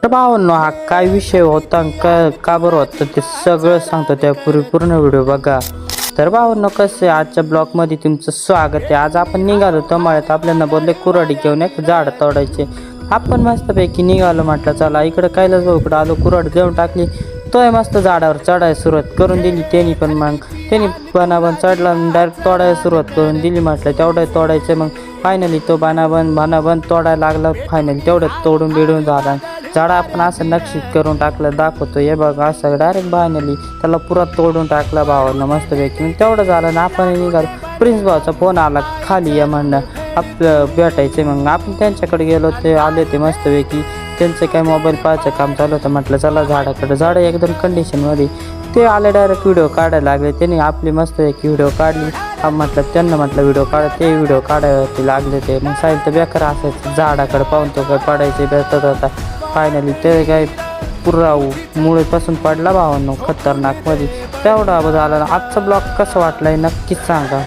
तर भावांनो, हा काय विषय होता आणि का बरं होतं ते सगळं सांगतो, त्यापूर्वी पूर्ण व्हिडिओ बघा. तर भावांनो, कसं आहे, आजच्या ब्लॉगमध्ये तुमचं स्वागत आहे. आज आपण निघालो तमाळ्यात, आपल्याला बोलले कुऱ्हाडी घेऊन एक झाड तोडायचे. आपण मस्तपैकी निघालो, म्हटलं चला इकडं कैलास भाऊ इकडं आलो, कुऱ्हाड घेऊन टाकली. तोय मस्त झाडावर चढायला सुरुवात करून दिली त्यांनी. पण मग त्यांनी बनाबन चढला आणि डायरेक्ट तोडायला सुरुवात करून दिली. म्हटलं तेवढं तोडायचं. मग फायनली तो बनाबन तोडायला लागला. फायनली तेवढं तोडून बिडून झाला. झाड आपण असं नक्षीत करून टाकलं, दाखवतो हे बघा, असं डायरेक्ट फायनली त्याला पुरा तोडून टाकला भावानं मस्तपैकी. मग तेवढं झालं ना, आपण निघालो. प्रिन्स भाऊचा फोन आला, खाली या म्हणणं आपलं भेटायचं. मग आपण त्यांच्याकडे गेलो, ते आले ते मस्तपैकी. त्यांचं काय मोबाईल पाहायचं काम चालू होतं. म्हटलं चला झाडाकडं. झाडं एकदम कंडिशनमध्ये. ते आले डायरेक्ट व्हिडिओ काढायला लागले. त्यांनी आपली मस्तपैकी व्हिडिओ काढली. म्हटलं त्यांना म्हटलं व्हिडिओ काढा, ते व्हिडिओ काढायला लागले. ते मग साहिल तर बेकार असायचं, झाडाकडे पाहून तो काय पडायचे भेटत होता. फायनली ते काय पुरा मुळेपासून पडला भावांनो खतरनाकमध्ये. तेवढा झाला. आजचा ब्लॉग कसा वाटलाय नक्कीच सांगा.